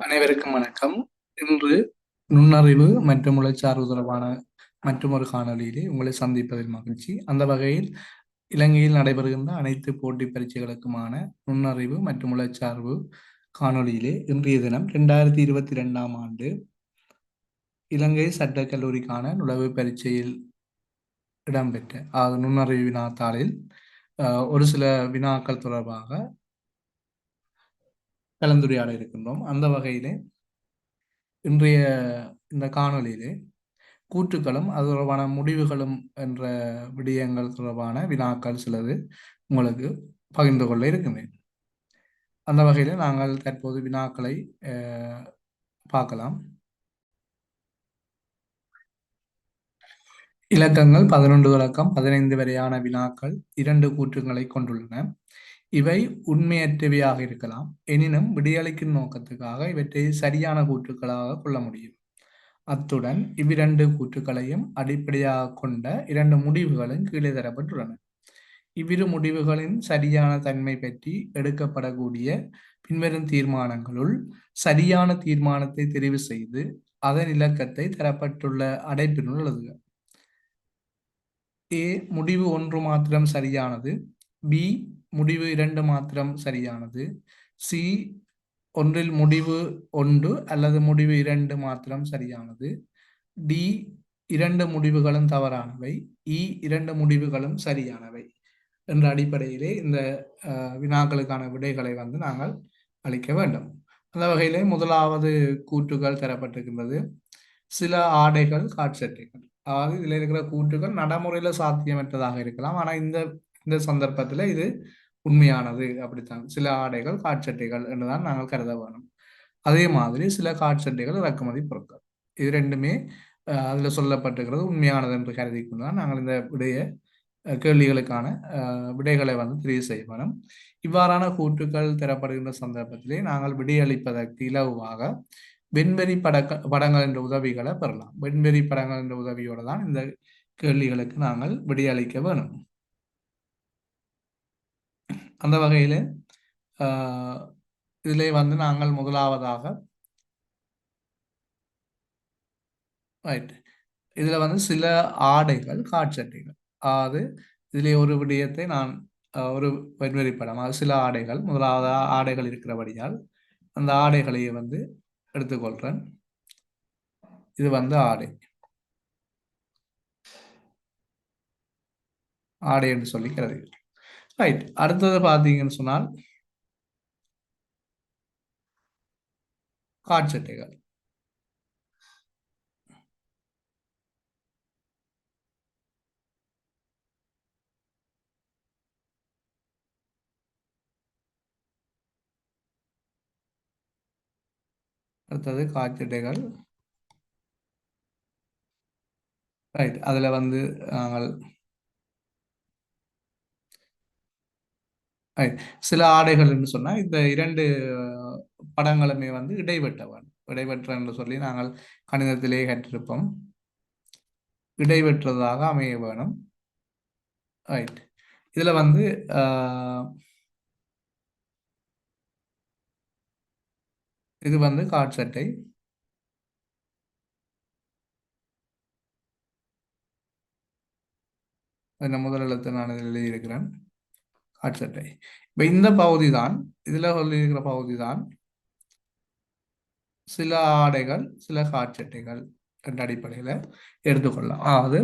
அனைவருக்கும் வணக்கம். இன்று நுண்ணறிவு மற்றும் உளச்சார்பு தொடர்பான மற்றொரு காணொளியிலே உங்களை சந்திப்பதில் மகிழ்ச்சி. அந்த வகையில் இலங்கையில் நடைபெறுகின்ற அனைத்து போட்டி பரீட்சைகளுக்குமான நுண்ணறிவு மற்றும் உளச்சார்பு காணொளியிலே இன்றைய தினம் 2022ஆம் ஆண்டு இலங்கை சட்டக் கல்லூரிக்கான நுழைவுப் பரீட்சையில் இடம்பெற்ற நுண்ணறிவு வினாத்தாளில் ஒரு சில வினாக்கள் தொடர்பாக கலந்துரையாட இருக்கின்றோம். அந்த வகையிலே இன்றைய இந்த காணொளியிலே கூற்றுக்களும் அது தொடர்பான முடிவுகளும் என்ற விடயங்கள் தொடர்பான வினாக்கள் சிலது உங்களுக்கு பகிர்ந்து கொள்ள இருக்கின்றேன். அந்த வகையில் நாங்கள் தற்போது வினாக்களை பார்க்கலாம். இலக்கங்கள் 11 தொடக்கம் 15 வரையான வினாக்கள் 2 கூற்றுங்களை கொண்டுள்ளன. இவை உண்மையற்றவையாக இருக்கலாம். எனினும் விடையளிக்கும் நோக்கத்துக்காக இவற்றை சரியான கூற்றுக்களாக கொள்ள முடியும். அத்துடன் இவ்விரண்டு கூற்றுக்களையும் அடிப்படையாக கொண்ட 2 முடிவுகளும் கீழே தரப்பட்டுள்ளன. இவ்விரு முடிவுகளின் சரியான தன்மை பற்றி எடுக்கப்படக்கூடிய பின்வரும் தீர்மானங்களுள் சரியான தீர்மானத்தை தெரிவு செய்து அதன் இலக்கத்தை தரப்பட்டுள்ள அடைப்பினுள் எழுதுக. A முடிவு 1 மாத்திரம் சரியானது, B முடிவு 2 மாத்திரம் சரியானது, C ஒன்றில் முடிவு 1 அல்லது முடிவு 2 மாத்திரம் சரியானது, D 2 முடிவுகளும் தவறானவை, E 2 முடிவுகளும் சரியானவை என்ற அடிப்படையிலே இந்த வினாக்களுக்கான விடைகளை நாங்கள் அளிக்க வேண்டும். அந்த வகையிலே முதலாவது கூற்றுகள் தரப்பட்டிருக்கின்றது. சில ஆடைகள் காட்சட்டைகள். அதாவது இதில் இருக்கிற கூற்றுகள் நடைமுறையில சாத்தியமற்றதாக இருக்கலாம். ஆனால் இந்த சந்தர்ப்பத்தில் இது உண்மையானது. அப்படித்தான் சில ஆடைகள் காட்சட்டைகள் என்றுதான் நாங்கள் கருத வேணும். அதே மாதிரி சில காட்சட்டைகள் இறக்குமதி பொருட்கள். இது ரெண்டுமே அதுல சொல்லப்பட்டிருக்கிறது உண்மையானது என்று கருதி கொண்டுதான் நாங்கள் இந்த கேள்விகளுக்கான விடைகளை தெரிவு செய்ய வேணும். இவ்வாறான கூற்றுக்கள் தரப்படுகின்ற சந்தர்ப்பத்திலே நாங்கள் விடையளிப்பதற்கு இலகுவாக வெண்வெறி படங்கள் என்ற உதவிகளை பெறலாம். வெண்வெறி படங்கள் என்ற உதவியோடு தான் இந்த கேள்விகளுக்கு நாங்கள் விடையளிக்க வேணும். அந்த வகையில் இதிலே நாங்கள் முதலாவதாக இதுல சில ஆடைகள் காட்சட்டைகள். அதாவது இதிலே ஒரு விடயத்தை நான் ஒரு வெண்வெறி படம், அது சில ஆடைகள், முதலாவது ஆடைகள் இருக்கிறபடியால் அந்த ஆடைகளையே எடுத்துக்கொள்றேன். இது ஆடை ஆடை என்று சொல்லி கருதுகிறேன். ரைட். அடுத்தது பார்த்தீங்கன்னு சொன்னால் காட்சட்டைகள். அடுத்தது காட்சட்டைகள். ரைட். அதுல நாங்கள் சில ஆடைகள் என்று சொன்னா இந்த 2 படங்களுமே இடைவெட்டவன் இடைவெற்ற என்று சொல்லி நாங்கள் கணிதத்திலே கற்றிருப்போம். இடைவெற்றதாக அமைய வேணும். ரைட். இதுல இது காட்சட்டை. முதல் எழுத்து நான் இதில் எழுதியிருக்கிறேன், காட்சட்டை. இப்ப இந்த பகுதி தான், இதுல சொல்லியிருக்கிற பகுதி தான் சில ஆடைகள் சில காட்சட்டைகள் என்ற அடிப்படையில எடுத்துக்கொள்ளலாம். அதாவது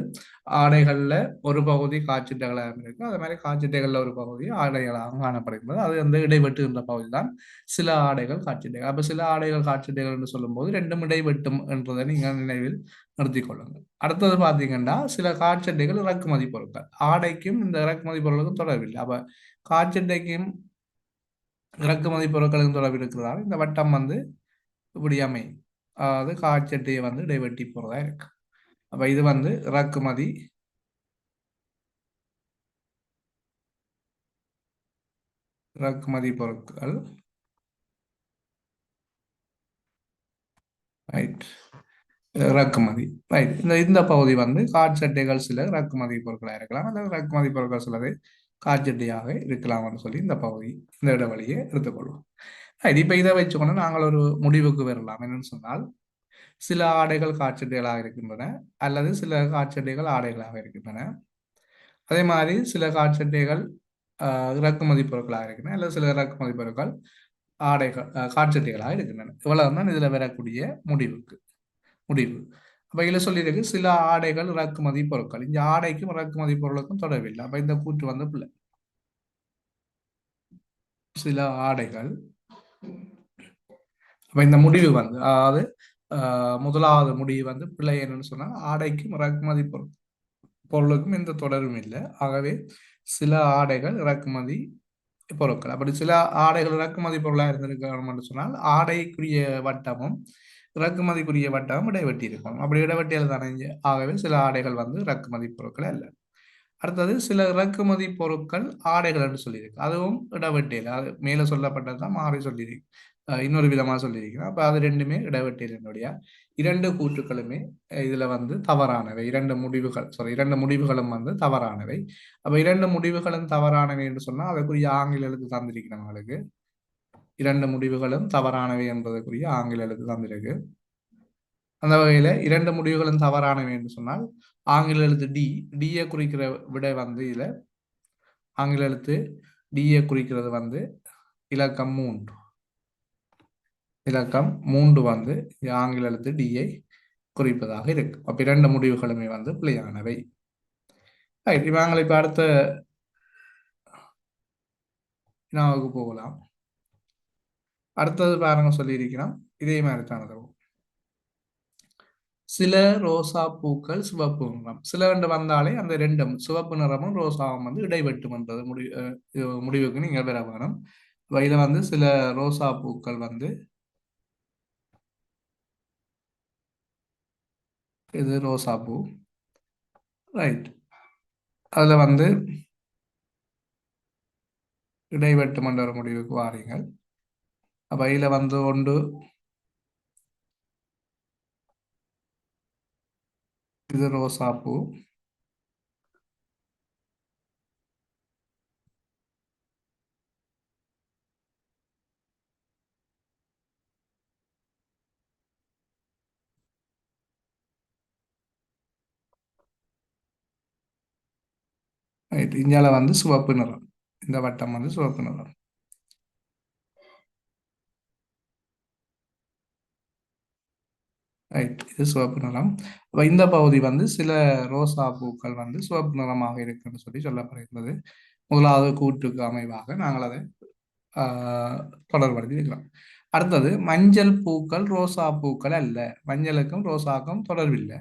ஆடைகள்ல ஒரு பகுதி காட்சட்டைகளாக இருக்கு, அதே மாதிரி காட்சட்டைகள்ல ஒரு பகுதி ஆடைகளாக காணப்படுகிறது. அது இடைவெட்டுகின்ற பகுதி தான் சில ஆடைகள் காட்சட்டைகள். அப்ப சில ஆடைகள் காட்சட்டைகள் என்று சொல்லும் போது ரெண்டும் இடைவெட்டும் என்றதை நீங்கள் நினைவில் நிறுத்திக் கொள்ளுங்கள். அடுத்தது பார்த்தீங்கன்னா சில காட்சட்டைகள் இறக்குமதி பொருட்கள். ஆடைக்கும் இந்த இறக்குமதி பொருட்களுக்கும் தொடர்பில்லை. அப்ப காட்சட்டைக்கும் இறக்குமதி பொருட்களுக்கும் தொடர்பு இருக்கிறதால இந்த வட்டம் இப்படி அமையும். அதாவது காட்சட்டையை இடைவெட்டி போறதா இருக்கு. அப்ப இது இறக்குமதி இறக்குமதி பொருட்கள். ரைட். இறக்குமதி. ரைட். இந்த பகுதி காட்சட்டைகள் சில இறக்குமதி பொருட்களாக இருக்கலாம், அல்லது இறக்குமதி பொருட்கள் சிலது காட்சட்டையாக இருக்கலாம் சொல்லி இந்த பகுதி, இந்த இடைவெளியை எடுத்துக்கொள்வோம். இப்ப இதை வச்சுக்கொண்டு நாங்கள் ஒரு முடிவுக்கு வரலாம். என்னன்னு சொன்னால், சில ஆடைகள் காட்சட்டைகளாக இருக்கின்றன, அல்லது சில காட்சட்டைகள் ஆடைகளாக இருக்கின்றன. அதே மாதிரி சில காட்சட்டைகள் இறக்குமதி பொருட்களாக இருக்கின்றன, அல்லது சில இறக்குமதி பொருட்கள் ஆடைகள் காட்சட்டைகளாக இருக்கின்றன. இவ்வளவுதான் இதுல வரக்கூடிய முடிவு. அப்ப இதுல சொல்லியிருக்கு சில ஆடைகள் இறக்குமதி பொருட்கள். இந்த ஆடைக்கும் இறக்குமதி பொருளுக்கும் தொடர்பில்லை. அப்ப இந்த கூற்று வந்து பிள்ளை. சில ஆடைகள், அப்ப இந்த முடிவு வந்து அதாவது முதலாவது முடிவு வந்து பிள்ளை. என்னன்னு சொன்னா, ஆடைக்கும் இறக்குமதி பொருளுக்கும் எந்த தொடர்பும் இல்லை. ஆகவே சில ஆடைகள் இறக்குமதி பொருட்கள். அப்படி சில ஆடைகள் இறக்குமதி பொருளாக இருந்திருக்கணும் என்று சொன்னால், ஆடைக்குரிய வட்டமும் இறக்குமதிக்குரிய வட்டமும் இடைவெட்டி இருக்கும். அப்படி இடைவெட்டியில் தானே. ஆகவே சில ஆடைகள் வந்து இறக்குமதி பொருட்கள் அல்ல. அடுத்தது சில இறக்குமதி பொருட்கள் ஆடைகள் என்று சொல்லியிருக்கு. அதுவும் இடைவெட்டியில், அது மேலே சொல்லப்பட்டதுதான் மாறி சொல்லியிருக்கு. இன்னொரு விதமாக சொல்லியிருக்கிறேன். அப்போ அது ரெண்டுமே இடைவெட்டியில். என்னுடைய இரண்டு கூற்றுக்களுமே இதுல வந்து தவறானவை. இரண்டு முடிவுகளும் வந்து தவறானவை. அப்ப இரண்டு முடிவுகளும் தவறானவை என்று சொன்னா அதற்குரிய ஆங்கில எழுத்து தந்திருக்கிறேன் உங்களுக்கு. இரண்டு முடிவுகளும் தவறானவை என்பதற்குரிய ஆங்கில எழுத்து தந்திருக்கு. அந்த வகையில இரண்டு முடிவுகளும் தவறானவை என்று சொன்னால் ஆங்கில எழுத்து டியை குறிக்கிற விடை வந்து இதுல ஆங்கில எழுத்து டியை குறிக்கிறது வந்து இலக்கம் 3. இலக்கம் 3 வந்து ஆங்கில எழுத்து டியை குறிப்பதாக இருக்கு. அப்ப இரண்டு முடிவுகளுமே வந்து பிழையானவை. இவங்களை இப்ப அடுத்த வினாவுக்கு போகலாம். அடுத்தது பாருங்க சொல்லியிருக்கிறோம். இதே மாதிரி தான். சில ரோசா பூக்கள் சிவப்பு நிறம். சில ரெண்டு வந்தாலே அந்த ரெண்டும் சிவப்பு நிறமும் ரோசாவும் வந்து இடைவெட்டும் என்றது முடிவுக்கு நீங்க பெற வேணும். இதுல வந்து சில ரோசா பூக்கள் வந்து இது ரோசா பூ, ரைட். அதுல வந்து இடைவெட்டும் என்ற ஒரு முடிவுக்கு வாரீங்கள். அப்ப இதுல வந்து ஒன்று இது ரோசா பூ, ரைட். இந்தியால வந்து சிவப்பு நிறம். இந்த வட்டம் வந்து சிவப்பு நிறம், ரைட். இது சிவப்பு நிறம். அப்ப இந்த பகுதி வந்து சில ரோசா பூக்கள் வந்து சிவப்பு நிறமாக இருக்குன்னு சொல்லி சொல்லப்படுகிறது. முதலாவது கூற்றுக்கு அமைவாக நாங்கள் அதை தொடர்படுத்தி இருக்கிறோம். அடுத்தது மஞ்சள் பூக்கள் ரோசா பூக்கள் அல்ல. மஞ்சளுக்கும் ரோசாக்கும் தொடர்பில்லை.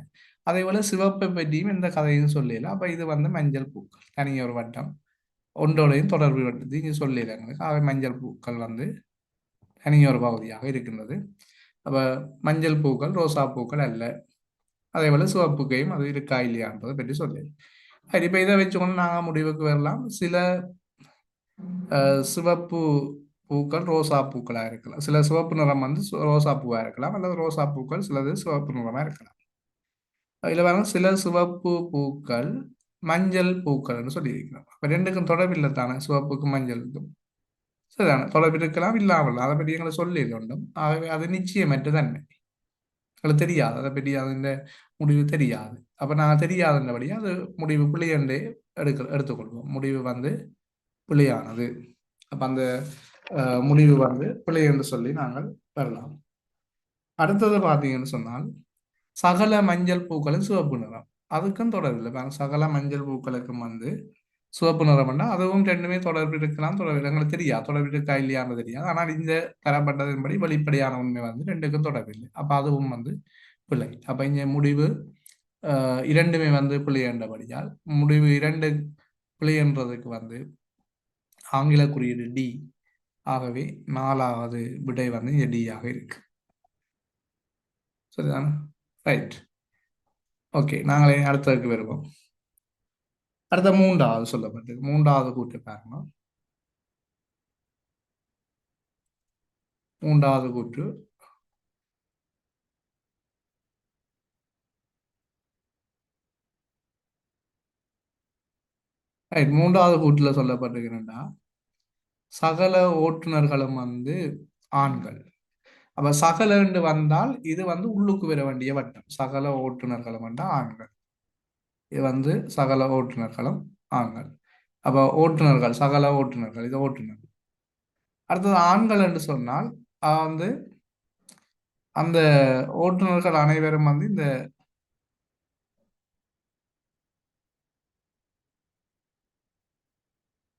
அதே போல சிவப்பை பற்றியும் எந்த கதையும் சொல்லல. அப்ப இது வந்து மஞ்சள் பூக்கள் தனிய ஒரு வட்டம், ஒன்றோடையும் தொடர்பு படுத்தி இங்க சொல்லல எங்களுக்கு. அவை மஞ்சள் பூக்கள் வந்து தனிய ஒரு பகுதியாக இருக்கின்றது. அப்ப மஞ்சள் பூக்கள் ரோசா பூக்கள் அல்ல. அதே போல சிவப்புக்கையும் அது இருக்கா இல்லையான்றதை பற்றி சொல்லு. இப்ப இதை வச்சுக்கொண்டு நாங்கள் முடிவுக்கு வரலாம். சில சிவப்பு பூக்கள் ரோசா பூக்களாக இருக்கலாம். சில சிவப்பு நிறம் வந்து ரோசா பூவாக இருக்கலாம், அல்லது ரோசா பூக்கள் சிலது சிவப்பு நிறமாக இருக்கலாம். இதுல வேணும் சில சிவப்பு பூக்கள் மஞ்சள் பூக்கள்னு சொல்லியிருக்கிறோம். அப்ப ரெண்டுக்கும் தொடர்பில்லை தானே, சிவப்புக்கும் மஞ்சளுக்கும். சரிதானே, தொடர்பு இருக்கலாம் இல்லாமல். அதை பற்றி எங்களை சொல்லி வேண்டும். ஆகவே அது நிச்சயமற்ற தன்மை. எங்களுக்கு தெரியாது, அதை பற்றி அதில் முடிவு தெரியாது. அப்ப நாங்கள் தெரியாதபடி அது முடிவு பிள்ளை என்றே எடுத்துக்கொள்வோம். முடிவு வந்து பிழையானது. அப்ப அந்த முடிவு வந்து பிழை என்று சொல்லி நாங்கள் பெறலாம். அடுத்தது பார்த்தீங்கன்னு சொன்னால் சகல மஞ்சள் பூக்களும் சிவப்பு நிறம். அதுக்கும் தொடர்பில்லை. சகல மஞ்சள் பூக்களுக்கும் வந்து சிவப்பு நிறம்னா அதுவும் ரெண்டுமே தொடர்பு இருக்கலாம், தொடர்பு எங்களுக்கு தெரியாது, தொடர்பு இருக்கா இல்லையான்னு தெரியாது. ஆனால் இந்த தரப்பட்டதின்படி வெளிப்படையான உண்மை வந்து ரெண்டுக்கும் தொடர்பில்லை. அப்ப அதுவும் வந்து பிழை. அப்ப இங்க முடிவு இரண்டுமே வந்து பிழை என்றபடியால் முடிவு இரண்டு பிழை என்றதுக்கு வந்து ஆங்கில குறியீடு டி. ஆகவே நாலாவது விடை வந்து இங்க டி ஆக இருக்கு. சரிதானே, ரைட். ஓகே, நாங்களே அடுத்ததுக்கு வருவோம். அடுத்த மூன்றாவது சொல்லப்பட்டது. மூன்றாவது கூற்று பாருங்க. மூன்றாவது கூற்று மூன்றாவது கூற்றுல சொல்லப்பட்டிருக்கிறா, சகல ஓட்டுநர்களும் வந்து ஆண்கள். அப்ப சகல என்று வந்தால் இது வந்து உள்ளுக்கு வர வேண்டிய வட்டம். சகல ஓட்டுநர்களும் வந்தா ஆண்கள். இது வந்து சகல ஓட்டுநர்களும் ஆண்கள். அப்ப ஓட்டுநர்கள், சகல ஓட்டுநர்கள், இது ஓட்டுநர். அடுத்தது ஆண்கள் என்று சொன்னால் வந்து அந்த ஓட்டுநர்கள் அனைவரும் வந்து இந்த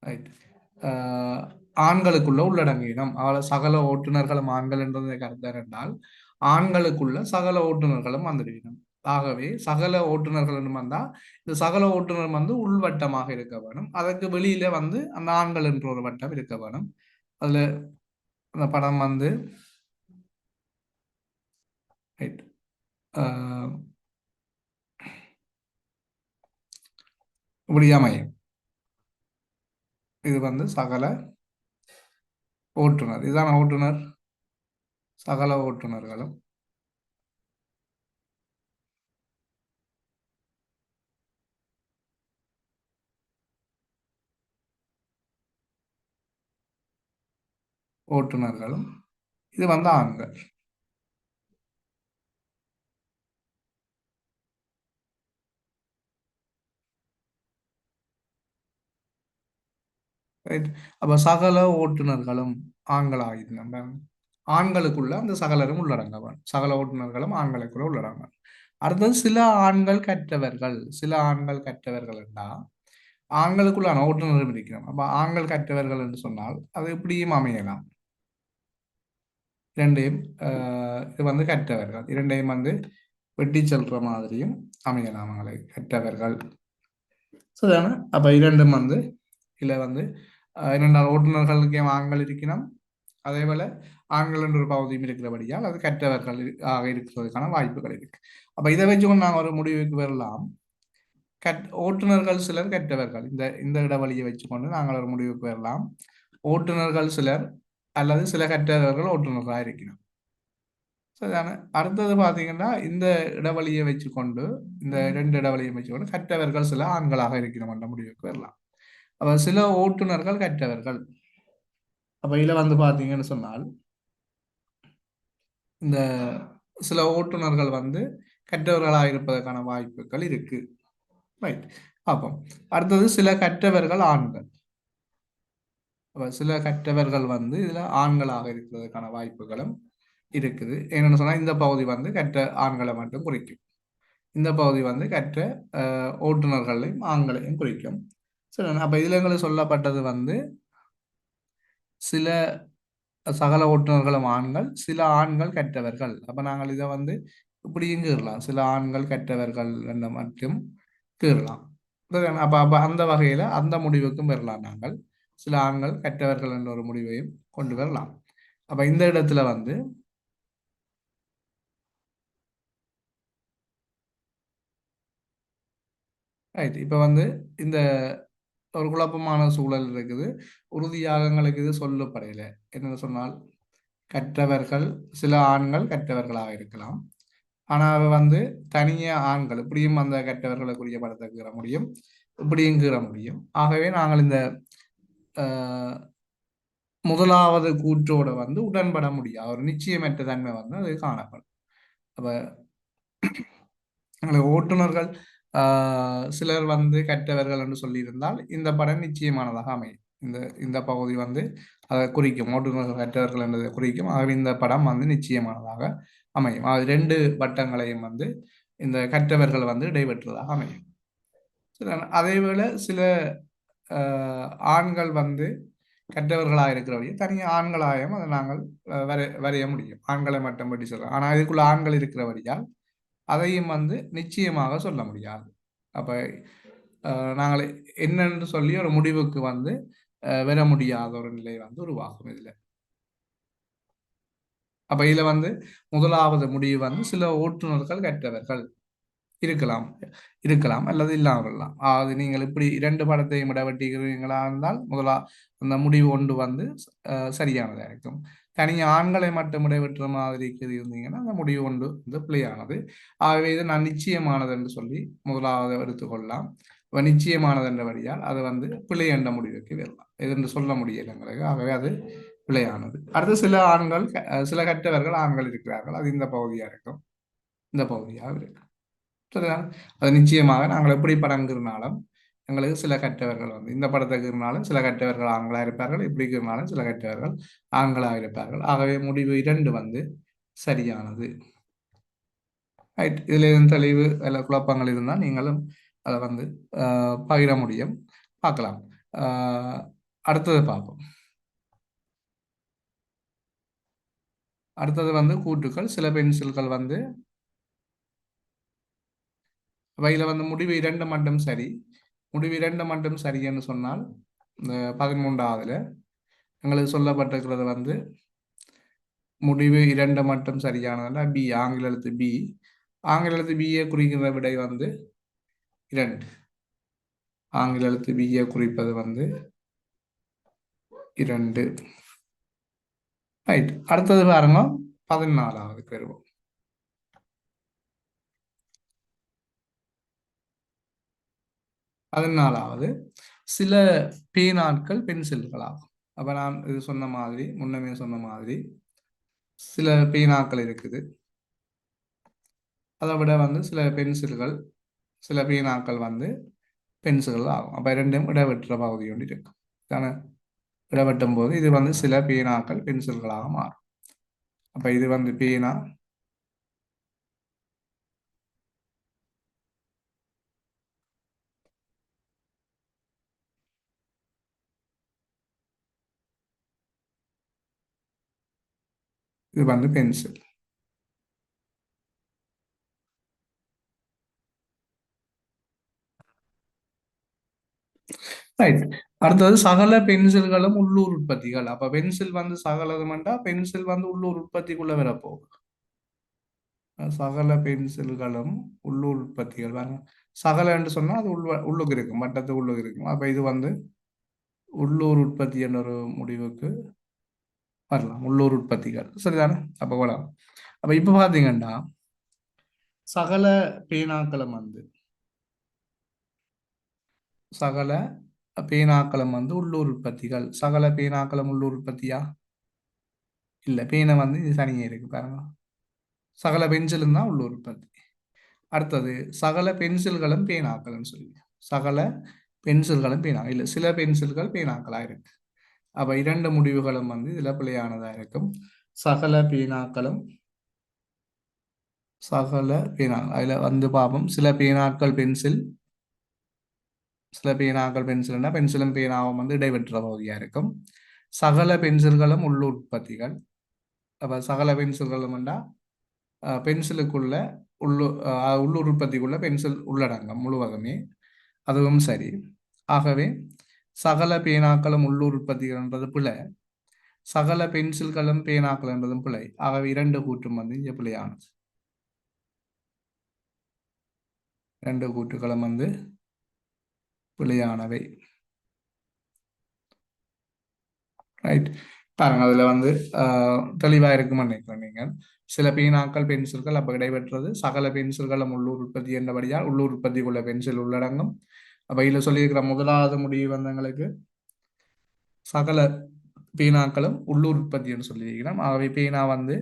ரைட் ஆண்களுக்குள்ள உள்ளடங்கினம். சகல ஓட்டுநர்களும் ஆண்கள் என்றதை கருத்தார் என்றால் ஆண்களுக்குள்ள சகல ஓட்டுநர்களும் வந்துவிடும். ஆகவே சகல ஓட்டுநர்கள் வந்தால் இந்த சகல ஓட்டுநர் வந்து உள்வட்டமாக இருக்க வேணும். அதற்கு வெளியில வந்து அந்த ஆண்கள் என்ற ஒரு வட்டம் இருக்க வேணும். அதுல அந்த படம் வந்து ரைட் இப்படி அமையும். இது வந்து சகல ஓட்டுநர். இதுதான் ஓட்டுநர். சகல ஓட்டுநர்களும் ஓட்டுநர்களும் இது வந்து ஆண்கள். ரைட். அப்ப சகல ஓட்டுநர்களும் ஆண்களாகிருந்தாங்க. ஆண்களுக்குள்ள அந்த சகலரும் உள்ளடங்குவான். சகல ஓட்டுநர்களும் ஆண்களுக்குள்ள உள்ளடங்குவான். அடுத்தது சில ஆண்கள் கற்றவர்கள். சில ஆண்கள் கற்றவர்கள் என்றா ஆண்களுக்குள்ளான ஓட்டுநரும் இருக்கிறோம். அப்ப ஆண்கள் கற்றவர்கள் என்று சொன்னால் அது இப்படியும் அமையலாம். இரண்டையும் இது வந்து கற்றவர்கள். இரண்டையும் வந்து வெட்டி செல்ற மாதிரியும் அமையலாம். அவங்களை கற்றவர்கள். சரிதானே? அப்ப இரண்டும் வந்து இல்ல வந்து இரண்டால் ஓட்டுநர்களுக்கு ஆண்கள் இருக்கணும். அதே போல ஆண்கள் என்ற ஒரு பகுதியும் இருக்கிறபடியால் அது கற்றவர்கள் ஆக இருக்கிறதுக்கான வாய்ப்புகள் இருக்கு. அப்ப இதை வச்சுக்கொண்டு நாங்கள் ஒரு முடிவுக்கு வரலாம். ஓட்டுநர்கள் சிலர் கற்றவர்கள். இந்த இந்த இடைவெளியை வச்சுக்கொண்டு நாங்கள் ஒரு முடிவுக்கு வரலாம். ஓட்டுநர்கள் சிலர் அல்லது சில கற்றவர்கள் ஓட்டுநர்களாக இருக்கணும். சரிதானே? அடுத்தது பார்த்தீங்கன்னா இந்த இடைவெளியை வச்சுக்கொண்டு இந்த இரண்டு இடைவெளியை வச்சுக்கொண்டு கற்றவர்கள் சில ஆண்களாக இருக்கணும் என்ற முடிவுக்கு வரலாம். அப்ப சில ஓட்டுநர்கள் கற்றவர்கள். அப்ப இதுல வந்து பாத்தீங்கன்னு சொன்னால் இந்த சில ஓட்டுநர்கள் வந்து கற்றவர்களாக இருப்பதற்கான வாய்ப்புகள் இருக்கு. ரைட். அப்போ அடுத்தது சில கற்றவர்கள் ஆண்கள். அப்ப சில கற்றவர்கள் வந்து இதுல ஆண்களாக இருக்கிறதுக்கான வாய்ப்புகளும் இருக்குது. என்னன்னு சொன்னா இந்த பகுதி வந்து கற்ற ஆண்களை மட்டும் குறிக்கும். இந்த பகுதி வந்து கற்ற ஓட்டுநர்களையும் ஆண்களையும் குறிக்கும். சரி. அப்ப இதுல எங்களுக்கு சொல்லப்பட்டது வந்து சில சகல ஓட்டுநர்களும் ஆண்கள், சில ஆண்கள் கற்றவர்கள். அப்ப நாங்கள் இதை வந்து இப்படியும் கீறலாம். சில ஆண்கள் கற்றவர்கள் என்ற மட்டும் கீறலாம். அப்ப அப்ப அந்த வகையில அந்த முடிவுக்கும் பெறலாம். நாங்கள் சில ஆண்கள் கற்றவர்கள் என்ற ஒரு முடிவையும் கொண்டு வரலாம். அப்ப இந்த இடத்துல வந்து ரைட். இப்ப வந்து இந்த ஒரு குழப்பமான சூழல் இருக்குது. உறுதியாக எங்களுக்கு இது சொல்லப்படையில. என்ன சொன்னால் கற்றவர்கள் சில ஆண்கள் கற்றவர்களாக இருக்கலாம். ஆனா அவ வந்து தனியே ஆண்கள் இப்படியும் அந்த கற்றவர்களுக்குரிய படத்தை கீற முடியும், இப்படியும் கீற முடியும். ஆகவே நாங்கள் இந்த முதலாவது கூற்றோட வந்து உடன்பட முடியாது. ஒரு நிச்சயமற்ற தன்மை வந்து அது காணப்படும். அப்ப எங்களை ஓட்டுநர்கள் சிலர் வந்து கற்றவர்கள் என்று சொல்லியிருந்தால் இந்த படம் நிச்சயமானதாக அமையும். இந்த இந்த பகுதி வந்து அதை குறிக்கும். ஓட்டுநர்கள் கற்றவர்கள் என்பதை குறிக்கும். ஆகவே இந்த படம் வந்து நிச்சயமானதாக அமையும். அது ரெண்டு வட்டங்களையும் வந்து இந்த கற்றவர்கள் வந்து இடைபெற்றதாக அமையும். அதேவேளை சில ஆண்கள் வந்து கற்றவர்களாக இருக்கிறவரையும் தனியாக ஆண்களாயும் அதை நாங்கள் வரைய முடியும். ஆண்களை மட்டும் பற்றி சொல்லலாம். ஆனால் இதுக்குள்ள ஆண்கள் இருக்கிறவரையால் அதையும் வந்து நிச்சயமாக சொல்ல முடியாது. அப்ப நாங்கள் என்னென்று சொல்லி ஒரு முடிவுக்கு வந்து வர முடியாத ஒரு நிலை வந்து உருவாகும் இதுல. அப்ப இதுல வந்து முதலாவது முடிவு வந்து சில ஓட்டுநர்கள் கற்றவர்கள் இருக்கலாம், இருக்கலாம் அல்லது இல்லாமலாம். அது நீங்கள் இப்படி இரண்டு படத்தையும் இடவெட்டுகிறீங்களா இருந்தால் அந்த முடிவு ஒன்று வந்து சரியானதாக இருக்கும். தனி ஆண்களை மட்டும் இடைவெட்டுற மாதிரி இருந்தீங்கன்னா அந்த முடிவு ஒன்று வந்து பிழையானது. ஆகவே இது நான் நிச்சயமானது என்று சொல்லி முதலாவது எடுத்துக்கொள்ளலாம். நிச்சயமானது என்ற வழியால் அது வந்து பிழை என்ற முடிவுக்கு வரலாம். இது என்று சொல்ல முடியல எங்களுக்கு. ஆகவே அது பிழையானது. அடுத்து சில ஆண்கள் சில கற்றவர்கள் ஆண்கள் இருக்கிறார்கள். அது இந்த பகுதியா இருக்கும், இந்த பகுதியாக இருக்கும். சரியா? அது நிச்சயமாக நாங்கள் எப்படி படம் கீறினாலும் எங்களுக்கு சில கற்றவர்கள் வந்து இந்த படத்தை கீறினாலும் சில கற்றவர்கள் ஆண்களாக இருப்பார்கள், இப்படி கீறினாலும் சில கற்றவர்கள் ஆண்களாக இருப்பார்கள். ஆகவே முடிவு 2 வந்து சரியானது. ரைட். இதில் எதுவும் தெளிவு அல்ல குழப்பங்கள் இருந்தால் நீங்களும் அதை வந்து பகிர முடியும், பார்க்கலாம். அடுத்தது பார்ப்போம். அடுத்தது வந்து கூற்றுக்கள். சில பென்சில்கள் வந்து வகையில் வந்து முடிவு 2 மட்டும் சரி. முடிவு 2 மட்டும் சரி என்று சொன்னால் இந்த 13வதுல எங்களுக்கு சொல்லப்பட்டிருக்கிறது வந்து முடிவு 2 மட்டும் சரியானதுன்னா பி, ஆங்கில எழுத்து பி. ஆங்கில எழுத்து பியை குறிக்கிற விடை வந்து 2. ஆங்கில எழுத்து பியை குறிப்பது வந்து 2. ரைட். அடுத்தது பாருங்க, 14வது பெறுவோம். 14வது சில பேனாட்கள் பென்சில்களாகும். அப்ப நான் இது சொன்ன மாதிரி, முன்னமே சொன்ன மாதிரி சில பேனாக்கள் இருக்குது. அதை விட வந்து சில பென்சில்கள், சில பேனாக்கள் வந்து பென்சில்கள் ஆகும். அப்ப ரெண்டும் இடவெற்ற பகுதி ஒன்று இருக்கும். தானே? இடவெட்டும் போது இது வந்து சில பேனாக்கள் பென்சில்களாக மாறும். அப்ப இது வந்து பேனா, இது வந்து பென்சில். ரைட். அடுத்தது சகல பென்சில்களும் உள்ளூர் உற்பத்திகள். அப்ப பென்சில் வந்து சகலதுமெண்டா பென்சில் வந்து உள்ளூர் உற்பத்திக்குள்ள வரப்போகுது. சகல பென்சில்களும் உள்ளூர் உற்பத்திகள் பாருங்க. சகல என்று சொன்னா அது உள்ளுக்கு இருக்கும், வட்டத்து உள்ளுக்கு இருக்கும். அப்ப இது வந்து உள்ளூர் உற்பத்தி என்ற ஒரு முடிவுக்கு வரலாம். உள்ளூர் உற்பத்திகள் சரிதானே? அப்ப போலாம். அப்ப இப்ப பாத்தீங்கன்னா சகல பேனாக்களும் வந்து சகல பேனாக்களும் வந்து உள்ளூர் உற்பத்திகள். சகல பேனாக்களும் உள்ளூர் உற்பத்தியா? இல்ல. பேனை வந்து இது தனியே இருக்கு பாருங்க. சகல பென்சிலும் தான் உள்ளூர் உற்பத்தி. அடுத்தது சகல பென்சில்களும் பேனாக்கள் சொல்லி, சகல பென்சில்களும் பேனா இல்லை, சில பென்சில்கள் பேனாக்களா இருக்கு. அப்ப 2 முடிவுகளும் வந்து இதுல பிழையானதா இருக்கும். சகல பேனாக்களும், சகல பேனா அதுல வந்து பார்ப்போம். சில பேனாக்கள் பென்சில், சில பேனாக்கள் பென்சில்னா பென்சிலும் பேனாவும் வந்து இடைவெற்ற பகுதியா இருக்கும். சகல பென்சில்களும் உள்ளூர் உற்பத்திகள். அப்ப சகல பென்சில்களும் பென்சிலுக்குள்ள உள்ளூர் உற்பத்திக்குள்ள பென்சில் உள்ளடங்கம் முழுவதுமே, அதுவும் சரி. ஆகவே சகல பேனாக்களும் உள்ளூர் உற்பத்திகள் என்றது பிழை, சகல பென்சில்களும் பேனாக்கள் என்பதும் பிழை. ஆகவே 2 கூற்றும் வந்து இங்கே பிழையானது. 2 கூற்றுகளும் வந்து பிழையானவை. ரைட். பாருங்க, அதுல வந்து தெளிவா இருக்குமா நினைக்கிறேன் நீங்கள். சில பேனாக்கள் பென்சில்கள் அப்ப இடைபெற்றது. சகல பென்சில்களும் உள்ளூர் உற்பத்தி என்றபடியால் உள்ளூர் உற்பத்திக்குள்ள பென்சில் உள்ளடங்கும். அப்ப இதுல சொல்லியிருக்கிற முதலாவது முடிவு வந்து எங்களுக்கு சகல பேனாக்களும் உள்ளூர் உற்பத்தி என்று சொல்லியிருக்கிறோம். ஆகவே பேனா வந்து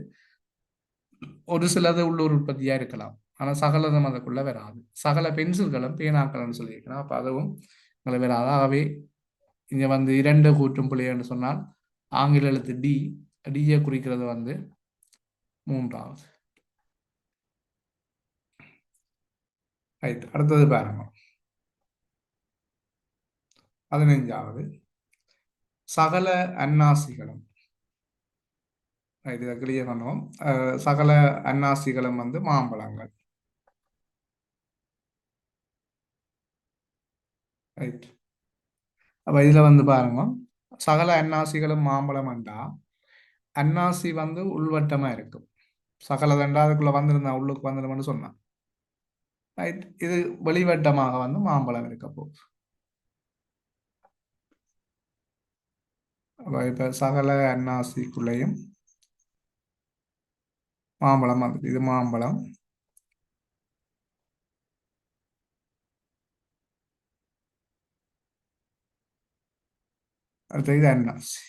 ஒரு சிலது உள்ளூர் உற்பத்தியா இருக்கலாம், ஆனா சகலதும் அதுக்குள்ள வராது. சகல பென்சில்களும் பேனாக்கள்னு சொல்லியிருக்கிறோம். அப்ப அதுவும் உங்களுக்கு வராது. ஆகவே இங்க வந்து 2 கூற்றும் பிழை என்று சொன்னால் ஆங்கில எழுத்து டி, டியை குறிக்கிறது வந்து 3வது. ரைட். அடுத்தது பாருங்க, 15வது சகல அன்னாசிகளும். ரைட். இதை கிளியர் பண்ணுவோம். சகல அன்னாசிகளும் வந்து மாம்பழங்கள். ரைட். அப்ப இதுல வந்து பாருங்க, சகல அன்னாசிகளும் மாம்பழம் என்றா அன்னாசி வந்து உள்வட்டமா இருக்கும். சகல தண்டா அதுக்குள்ள வந்திருந்தா உள்ளுக்கு வந்துடும்னு சொன்னான். ரைட். இது வெளிவட்டமாக வந்து மாம்பழம் இருக்க போகுது. அப்ப இப்ப சகல அன்னாசிக்குள்ளேயும் மாம்பழம் வந்து இது மாம்பழம், அடுத்து இது அன்னாசி.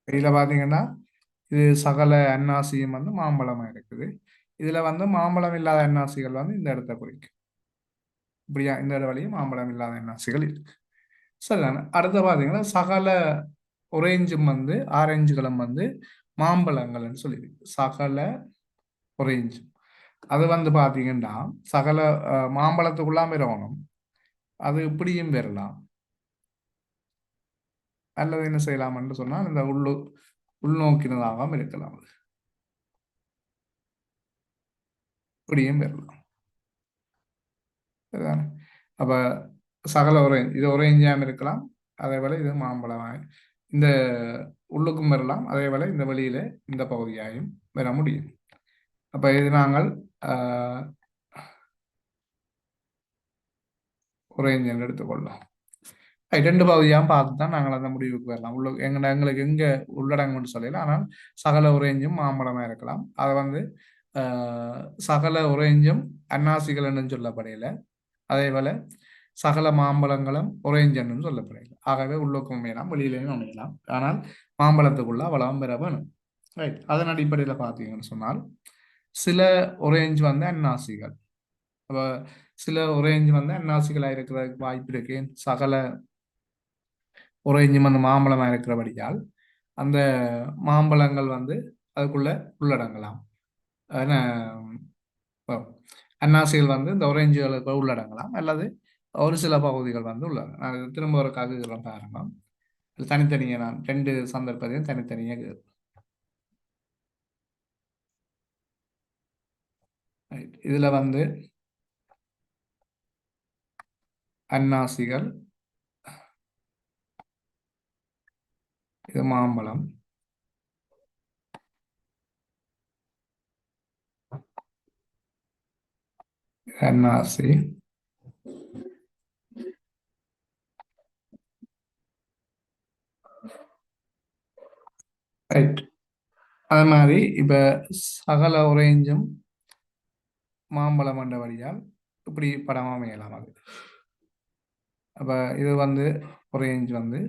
இதில் பார்த்தீங்கன்னா இது சகல அன்னாசியும் வந்து மாம்பழமாக இருக்குது. இதில் வந்து மாம்பழம் இல்லாத அன்னாசிகள் வந்து இந்த இடத்த குறிக்கும். இப்படியா இந்த வழியும் மாம்பழம் இல்லாத அன்னாசிகள் இருக்கு. சரிதானே. அடுத்து பார்த்தீங்கன்னா சகல ஒரேஞ்சும் வந்து ஆரஞ்சுகளும் வந்து மாம்பழங்கள்னு சொல்லியிருக்கு. சகல ஒரேஞ்சு அது வந்து பார்த்தீங்கன்னா சகல மாம்பழத்துக்குள்ளாம் வரணும். அது இப்படியும் வரலாம். அல்லது என்ன செய்யலாம் என்று சொன்னால் இந்த உள்நோக்கினதாகவும் இருக்கலாம். அது இப்படியும் வரலாம். சரிதானே. அப்ப சகல இது ஒரேஞ்சாம் இருக்கலாம். அதே போல இது மாம்பழமாக இந்த உள்ளுக்கும் வரலாம். அதே போல இந்த வெளியில இந்த பகுதியாயும் வர முடியும். அப்ப இது நாங்கள் ஒரேஞ்ச் என்று எடுத்துக்கொள்ளலாம். ரெண்டு பகுதியாக பார்த்து தான் நாங்கள் அந்த முடிவுக்கு வரலாம். எங்களுக்கு எங்க உள்ளடங்கும்னு சொல்லல. ஆனால் சகல ஒரேஞ்சும் மாம்பழமா இருக்கலாம். அதை வந்து சகல ஒரேஞ்சும் அன்னாசிகள் என்று சொல்லப்படையில, அதே போல சகல மாம்பழங்களும் ஒரேஞ்சன்னு சொல்லப்படையில. ஆகவே உள்ளுக்கும் அமையலாம், வெளியிலையும் அமையலாம். ஆனால் மாம்பழத்துக்குள்ள அவ்வளவு பெற வேணும். ரைட். அதன் அடிப்படையில் பார்த்தீங்கன்னு சொன்னால் சில ஒரேஞ்ச் வந்து அன்னாசிகள். அப்ப சில ஒரேஞ்ச் வந்து அன்னாசிகளாக இருக்கிறதுக்கு வாய்ப்பு இருக்கு. சகல ஒரேஞ்சும் அந்த மாம்பழமாக இருக்கிறபடியால் அந்த மாம்பழங்கள் வந்து அதுக்குள்ள உள்ளடங்கலாம். அன்னாசிகள் வந்து இந்த ஒரேஞ்சுகளுக்கு உள்ளடங்கலாம், அல்லது ஒரு சில பகுதிகள் வந்து உள்ளடங்கலாம். நான் திரும்ப ஒரு காகுகிறோம் பாருங்க. தனித்தனியாக நான் ரெண்டு சந்தர்ப்பத்தையும் தனித்தனியாக இதுல வந்து அன்னாசிகள், இது மாம்பழம், அன்னாசி, ரைட். அது மாதிரி இப்ப சகல ஒரேஞ்சும் மாம்பழம் என்ற வழியால் இப்படி படம் அமையலாம். அது அப்ப இது வந்து ஒரேஞ்ச் வந்து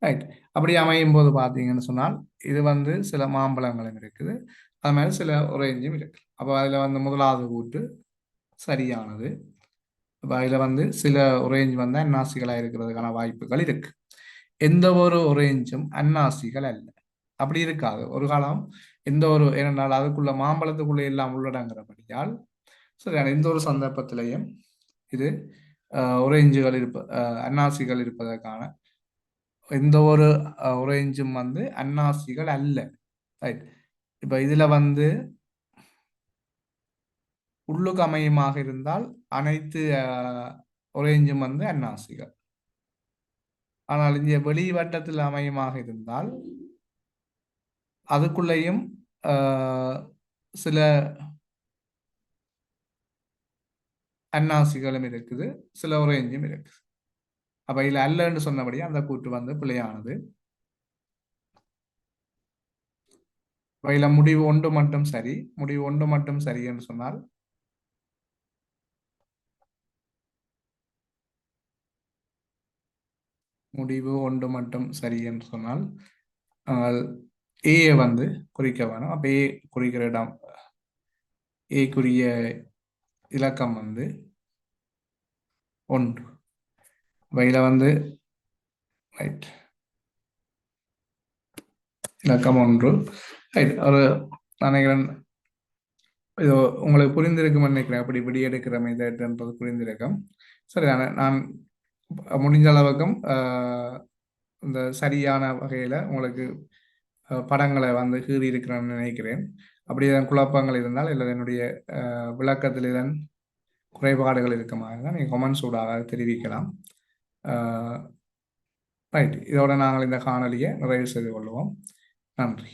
ரைட். அப்படி அமையும் போது பார்த்தீங்கன்னு சொன்னால் இது வந்து சில மாம்பழங்களும் இருக்குது, அது மாதிரி சில ஒரேஞ்சும் இருக்கு. அப்போ அதில் வந்து முதலாவது கூட்டு சரியானது. அப்போ அதில் வந்து சில ஒரேஞ்ச் வந்து அன்னாசிகளாக இருக்கிறதுக்கான வாய்ப்புகள் இருக்கு. எந்த ஒரு ஒரேஞ்சும் அன்னாசிகள் அல்ல. அப்படி இருக்காது ஒரு காலம். எந்த ஒரு ஏனென்றால் அதுக்குள்ள மாம்பழத்துக்குள்ள எல்லாம் உள்ளடங்குறபடியால் சரியான எந்த ஒரு சந்தர்ப்பத்திலையும் இது ஒரேஞ்சுகள் அன்னாசிகள் இருப்பதற்கான எந்த ஒரு ஒரேஞ்சும் வந்து அன்னாசிகள் அல்ல. ரைட். இப்ப இதுல வந்து உள்ளுக்கு அமையமாக இருந்தால் அனைத்து ஒரேஞ்சும் வந்து அன்னாசிகள். ஆனால் இங்கே வெளி வட்டத்தில் அமையமாக இருந்தால் அதுக்குள்ளேயும் சில அன்னாசிகளும் இருக்குது, சில ஒரேஞ்சும் இருக்குது. அப்ப இதுல அல்லன்னு சொன்னபடி அந்த கூற்று வந்து பிழையானது. இதுல முடிவு ஒன்று மட்டும் சரி. முடிவு ஒன்று மட்டும் சரி என்று சொன்னால் முடிவு ஒன்று மட்டும் சரி என்று சொன்னால் ஏ வந்து குறிக்க வேணும். அப்ப ஏ குறிக்கிற இடம் ஏக்குரிய இலக்கம் வந்து 1. வயல வந்து ரைட் இலக்கம் 1. ரைட். ஒரு நினைக்கிறேன் இது உங்களுக்கு புரிந்திருக்கும் நினைக்கிறேன். அப்படி இப்படி எடுக்கிற மெத்தட்ன்றது புரிந்திருக்கும். சரிதானே. நான் முடிஞ்ச அளவுக்கும் இந்த சரியான வகையில் உங்களுக்கு படங்களை வந்து கீறி இருக்கிறேன்னு நினைக்கிறேன். அப்படி இதன் குழப்பங்கள் இருந்தால் இல்லை என்னுடைய விளக்கத்தில் இதன் குறைபாடுகள் இருக்குமாக தான் நீங்கள் கமெண்ட்ஸ் ஊடாக தெரிவிக்கலாம். ரைட். இதோட நாங்கள் இந்த காணொலியை நிறைவு செய்து கொள்வோம். நன்றி.